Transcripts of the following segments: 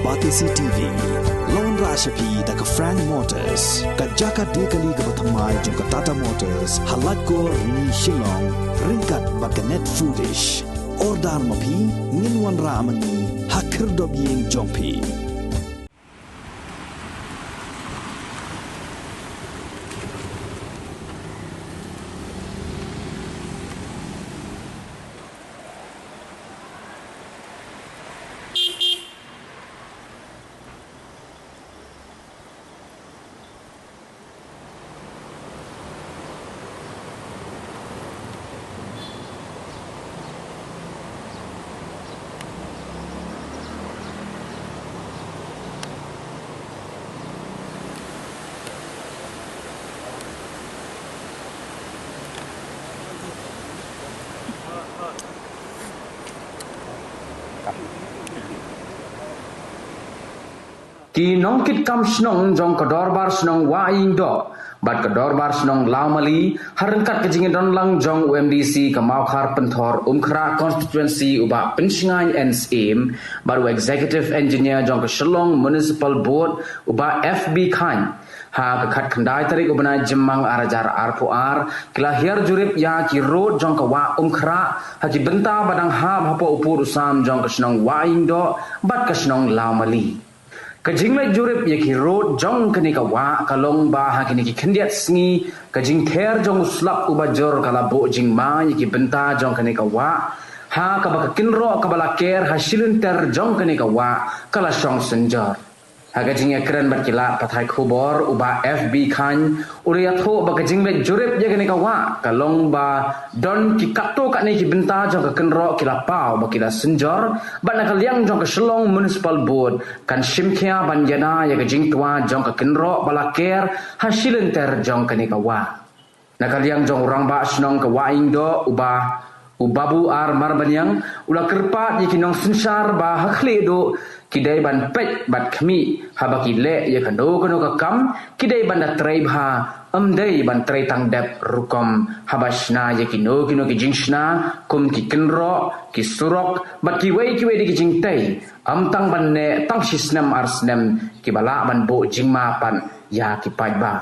Batisi TV. Lone Rashapi da ka Frank Motors. Ka Jaka Dekali ka Bathamai jong ka Tata Motors. Halat ko ni Shillong. Ringkat ba ka Net Foodish. Ordar mapi Ninwan Ramani. Hakir dob ying jongpi. Ki nongkit kam snong jong kedorbar snong waing do bat kedorbar snong laumali harengkat kejingin don lang jong UMDC ke Maukhar Penthor Umkhra constituency uba pensingai NSM baru executive engineer jong ke Shillong Municipal Board uba FB Khan ha kekat kendai tarik ubana jemang arajar arpuar kelahir jurip ya ki road jong ke wa Umkhra ha ki benta badang ha hapo upur usam jong ke snong waing do bat ke snong laumali Kajinglai jurip yaki road jong kini ka wa kalong ba ha kini ki kendiat sngi kajing ther jong uslap uba jor kala bo jing ma yaki benta jong kini ka wa ha ka ba kinro ka bala ker hasilun ter jong kini ka wa kala shong senjor ha kajing ya keren bat kila pathai khubor uba FB Khan uri atho ba kajinglai jurip ya kini ka wa kalong ba don ki kato ka ni ki benta jong ka kinro kila pau ba kila senjor ba na kaliang jong ka Shillong Municipal Board kan shimkhia banjana ya kajing tua jong ka kinro bala ker hasilun ter jong kini ka wa na kaliang jong orang ba snong ka waing do ubabu ar marbanyang ula kerpat yikinong sensar ba hakle do kidai ban pet bat khmi habaki le ye kando kono ka kam kidai ban da treib ha amdai ban trei tang dep rukom habashna ye kino ki jingshna kum ki kinro ki surok bat ki wei di ki jingtai am tang ban ne tang sisnem arsnem ki bala ban bo jingma pan ya ki pajba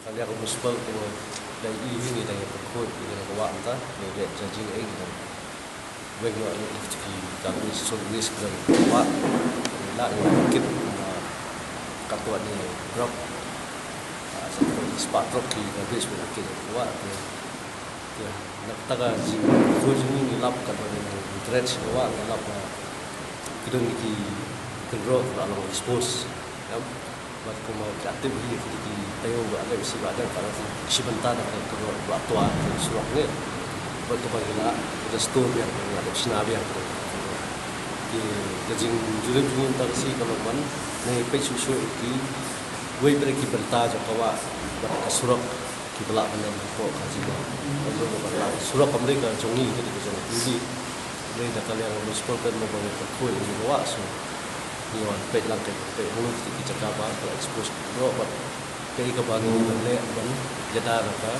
Kalian municipal tu dari ini dari perkut dengan kawan kita, dari janji ini dan bagaimana ini kami solusi dan kawan nak mungkin katuan ni drop seperti spot drop di dari sebagai kawan ya nak taga solusi ini lap katuan ini dredge kawan lap kita ni drop kalau expose buat kuma kreatif ini di tayo ada isi ada para sebentar ada keluar waktu surat ni buat tu bagaimana ada store yang ada sinabi yang di jeng jurip jurip tarsi kalau man ni page susu di wei berki berta jakawa surat kita belak dengan kok kaji kalau surat mereka jongi itu di sana jadi mereka kalian municipal kan mau bangun perkul ini bawa so ni wan pet lang pet mulut di Jakarta untuk expose bro buat kei ka bagi le ban jada ka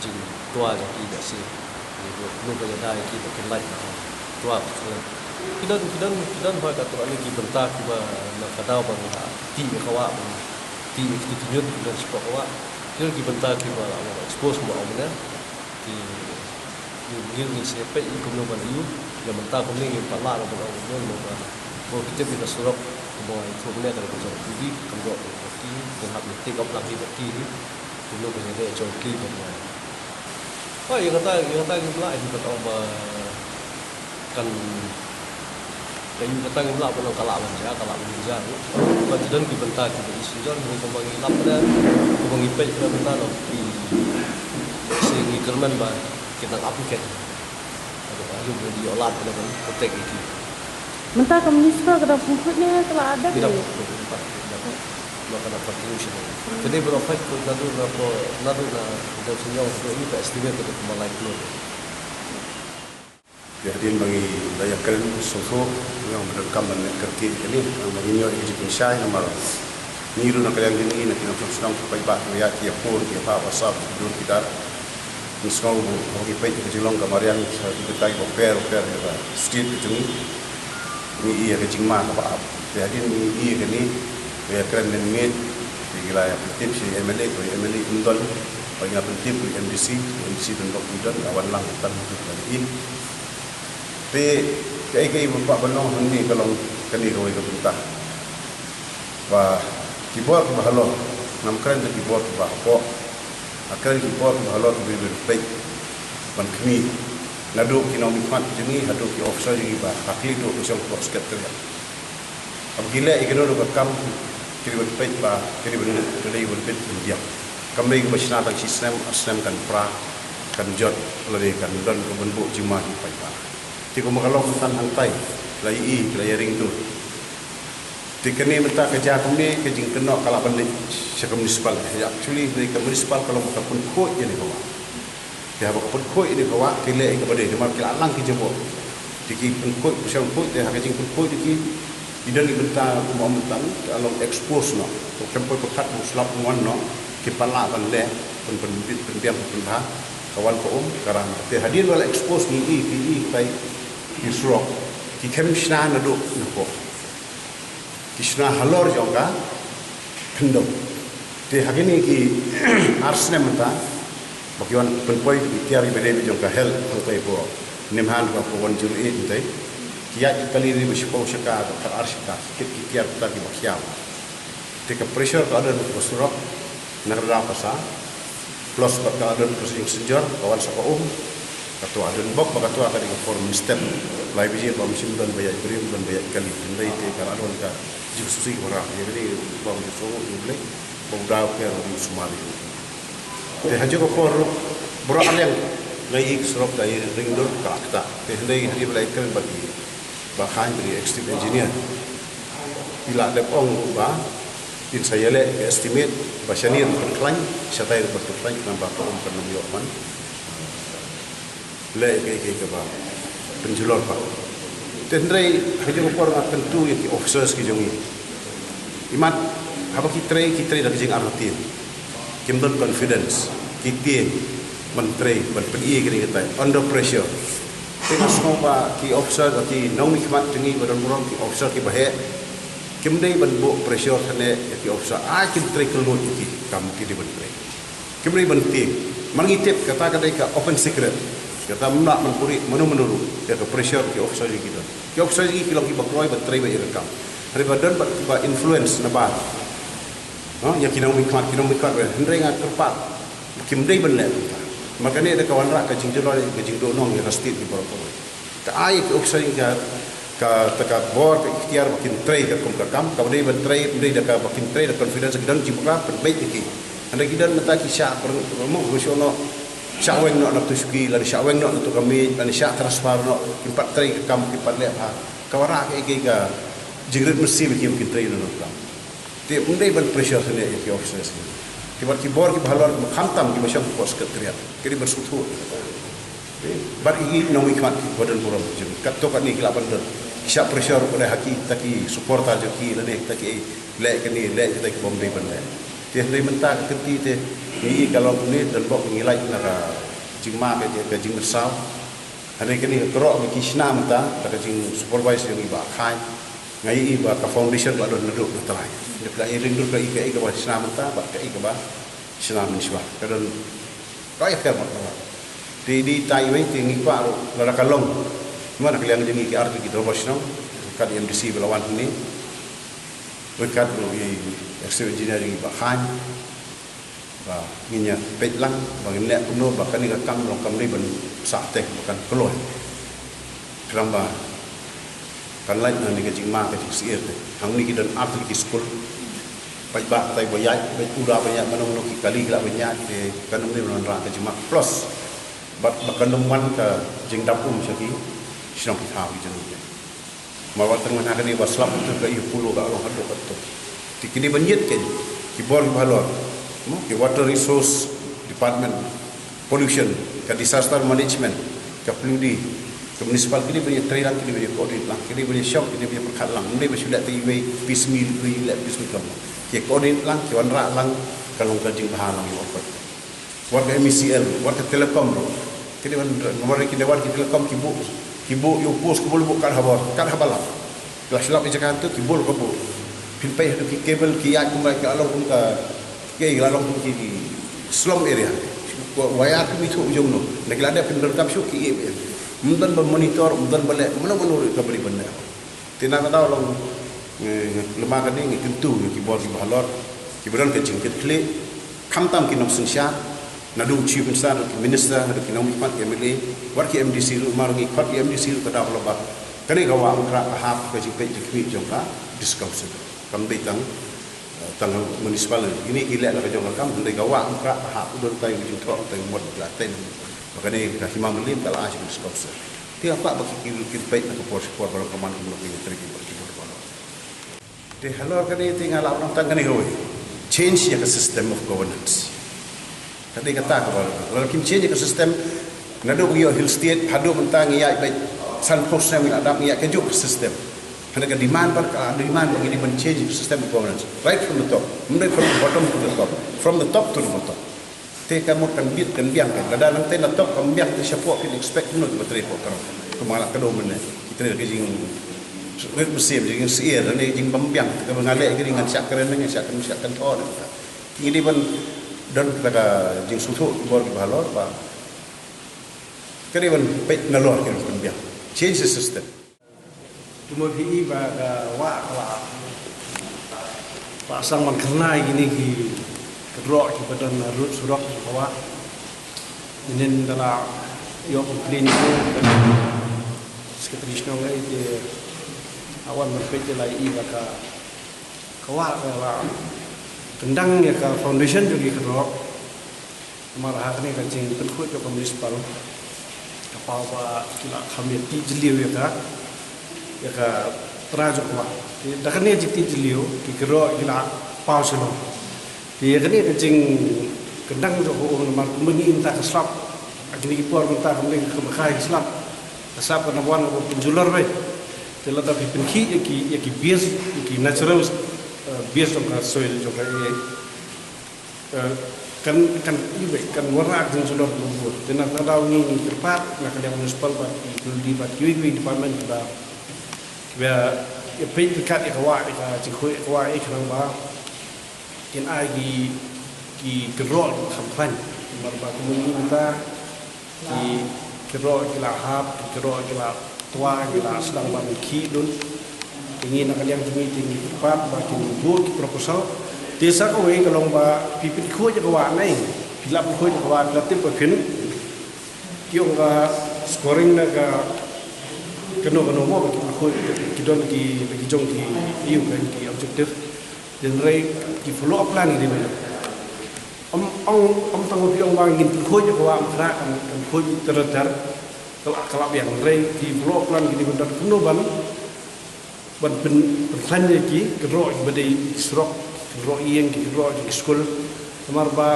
jing tua ja ki da si ni lu ka jada ki ba ken lai tua kidan ba ka tua ni ki benta ki ba na ka dau ban ha ti ka wa ti ki nyut dan sport wa ki benta ki ba expose mo amna ki ni se pe ko no ban yu ya benta ko ni pa la ba mo ba bo kita bisa suruh boy itu boleh ada macam ini kalau kita dengan meeting up lagi bagi ini dulu punya dia joki benar. Oh yang kata gimana itu kata kan yang kata gimana pun kalau manja bukan tidak dibentak kita isi jangan kembali lapar kembali pay kita bentar loh di sini kerman bah kita aplikasi ada di olah benar protek itu. Mentah ke municipal kada pungkutnya telah ada tidak maka dapat solution. Jadi berapa itu nadu na dari senyum itu ini estimate untuk malai keluar. Biadin bagi daya keren susu yang merekam dan kerki ini bagi nyo ikut syai nomor niru nak yang ini nak kita sedang supaya pak lihat dia pun dia pak WhatsApp dulu kita misal bagi page ke Jilong kamarian kita oper kita street itu ni iya ke Jingma apa biadin ni iya ke ni daya keren dan mid di wilayah penting si MLA Undol bagi penting MDC dan Dr. awan lang tan dari ini Kai bapak benong ni kalau kini kau itu bentah. Bah keyboard bahalo, nam keren tu keyboard bah po. Akan keyboard bahalo tu beri baik. Ban kini nadu kino mikmat jengi hadu ki officer jengi bah. Hakli tu usang kau skater. Ab gila ikino lu bekam kiri baik bah kiri benar today will fit India. Kami bersama tentang sistem kan pra kan jod lari kan dan bentuk jemaah di Paipa. Tiga makalong tan hantai lai ring tu. Tiga ni minta kerja kami kejing kena kalau balik sekam municipal. Actually dari ke municipal kalau bukan pun koi ini kawa. Dia bukan pun koi ini kawa kile kepada dia mar kila lang kijebo. Tiki pun koi pusang koi dia kejing pun koi tiki idan minta mau minta kalau expose no. Kempo pekat selap muan no kipala kan le pun pendiam pun kawan ko karang. Dia hadir wala expose ni tai Isrok, kita mesti nak duduk nak kita halor juga, kendor. Di hari ini kita harus nemta, bagian penpoint tiari berdiri juga hel, untuk itu nemhan bagian juri itu, kia kali ini bersepuluh sekar, terarsikat, kita kita di bagian. Jika pressure keadaan bersuruk, negara pasar, plus keadaan bersuruk sejar, kawan sekolah Ketua dan bok ketua akan forum step lai biji bom simdan bayar beri dan bayar kali ndai te kalau ada ka jususi orang jadi bom jusu boleh bom dau ke di Sumali te hajo ko por bro yang lai serok dari ringdur ka ta te ndai di balai kan bagi bahan dari extreme engineer bila ada ong ba in saya le estimate basanir berklan satai berklan nambah ko penuh man le ke ba penjulor pa tendrai hajo ko orang tentu yang officers ki jongi imat apa kita dah jing artin kimdon confidence kita menteri berpedi kini kita under pressure tengah semua ki officer ki nau nikmat jengi badan murang ki officer ki bahe kimdai benbo pressure thane ki officer kim trai kelut ki kamu ki di menteri kimdai benti mangitip kata ka open secret kata nak menpuri menurut dia ke pressure ke officer kita. Ke officer kita lagi berkeluar berteri bayar rekam. Hari badan bertiba influence nabar. Yang kita mikmat hendai ngat terpat. Kimdai benar. Makanya ada kawan rak kajing jeloi kajing donong yang rastit di berapa. Kai ke officer kita ka teka bor ke ikhtiar makin try ke kam kemudian berteri kemudian dah makin try dah confidence kita jibra perbaik iki. Anda kita minta kisah perlu gusiono Syaweng nak tu suki, lari syaweng nak tu kami, lari syak transfer nak empat teri kam empat lep ha. Kawarak ke jingrit mesti bikin teri nak kam. Dia mundai ban pressure sini ke officers. Tiba-tiba bor ki bahalor khamtam ki macam pos sekretariat. Kini bersutu. Bar ini nomi khat badan buram jeng. Kato kat ni kelak bandar. Syak pressure pada haki taki support aja ki lane taki lek kini lek kita ki bombay bandar. Dia hendai mentah kenti te ni kalau ni dan bok ngilai nara jingma ke jing bersau hari kini kerok ke kisna mentah ke jing supervisor yang iba khai ngai iba ka foundation ba don neduk terai dia ka rindu ka ike ba kisna mentah ba ka ike ba kisna menisba kadon kai ka ba di tai wei tingi pa lara kalong mana kalian jing ike arti kita bosno kad MDC belawan ni berkat melalui extreme engineering bahan minyak petlang bagi net penuh bahkan ni rekam lokam ni ben saktek bukan keluar keramba kan lain ni kecing mak kecing siir hang ni kita arti di school baik tai bayai baik udah banyak mana kali gila banyak kan ni menerang kecing mak plus bahkan teman ke jing dapum segi senang kita jenuh mawat tengah hari ni waslap itu ke puluh ke orang hadap itu kini banjir ke kibor balor ke water resource department pollution ke disaster management ke peludi ke municipal kini beri trailan kini beri koordinat lang kini beri shop kini beri perkat lang ini beri sudah tiwei pismil beri lek pismil kamu ke koordinat lang ke wanra lang kalong kajing bahan lang iwapot warga MCL warga telekom bro kini nomor kini warga telekom kibu yung pos kibul bukan habalap kelas lap di Jakarta kibul kibul pinpai ki kabel ki yak kumai ka along ka ke along ki slum area waya tu itu ujung no lagi ada penderkap syuk ki mundan bermonitor mundan balik mana menurut ka beli benda tina ka tahu long lemah kan ni tentu ki bor ki balor ki beran ke jingkit klik kamtam ki nok sensya nadu chief minister ki minister ki nom pat ki MLA war ki MDC ru marngi khot ki MDC ru ka dah loba kani ka wa angkra hap ka jingkit ki jongka discuss kam ditang tang municipal ini ilek la ka jong kam ndai ka wa angkra hap udon tai ujung thok tai mod la ten makane ka himam lim kala asik discuss ti apa baki ki pait na ko support barang kaman ko lo ki tri ki baki ko te halor kani tinggal orang tang kani hoi change ya system of governance tadi kata ko kalau kim change ya system ngado yo hill state hado mentang ya baik san post yang ada ya ke juk system ada demand bagi di change system of governance right from the top mulai from the bottom to the top from the top to the bottom te kamu kan biang kan kada nang te na top kam biang te support ki expect no to tre ko kan kemala kado men kita ke jing red musim jing sier ni jing bambiang ke mengalek ke dengan syak keren dengan syak kan thon ini pun dan kada jing sutu bor ki balor ba kani pun pet nalor ki biang change the system Tumor hi ba wa kala pasang man karnai gini ki kedro ki badan rut surok bawa inin dala yo komplain ko sekretaris no ngai de awan merpete lai i ba ka kawa kala kendang ya ka foundation juga kedro marah ni ka jing penkut ke municipal kapal ba kila khamir ti jeliu ya ka ya ka trajo kwa da kan ni jikti jeliu ki kero ila pausno ti kan ni jing kendang jo ko mar mengi inta ka slap agni ki por inta ka mengi ka khai slap slap na wan ko penjulor be tela da bi penki ya ki bias ki natural bias of ka soil jo ka kan ibe kan warna jing sulor lumpur tena da ni terpat na ka municipal ba di ba ki department ba ya pay dekat ya kawa ya cikui kawa ikan ba in agi ki gerol kampan marba komunita ki gerol kila hap ki gerol kila tua kila sedang ba ki dun ingin nak yang meeting di tempat ba ki buat proposal desa ko we kalong ba pipit ko ja kawa nai hilap ko ja kawa latip ba phin kiong ga scoring na ga keno mo bagi ko kidon ki bagi jong ki iu kan ki objektif dan rei ki follow up plan ni mana om tanggup yang bang ingin ko je ko am kra kan ko terdar kalau yang rei ki follow up plan ki benar kuno ban plan ki kedro badai srok kedro iyeng ki kedro ki school kamar ba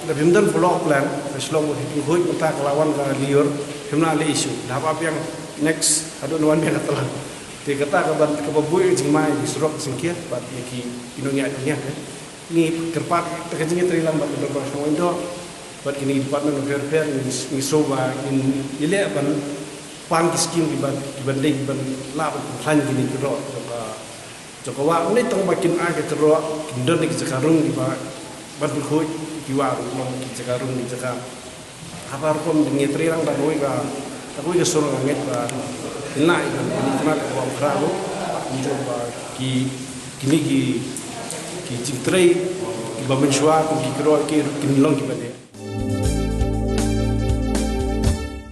da bimdan follow up plan selong ki ko ta lawan ka liur himna le issue dah apa yang next adu nuan dia kata dia kata kabar kebabui jimai di surok singkir bat yaki inonya dunia kan ni kerpat terkejing terilang bat berbar semua itu bat ini department of welfare ni soba in ile ban pan kiskim di banding ban la plan gini kero coba wa ni tong makin age kero kindon di sekarung di ban khoi kiwa mau di sekarung di sekarang apa pun ni terilang dan oi ka aku juga suruh nget ba ina ikan ini kena ko kralo mencoba ki kini ki cintrai ki bamenshwa ki kro ki kinlong ki bade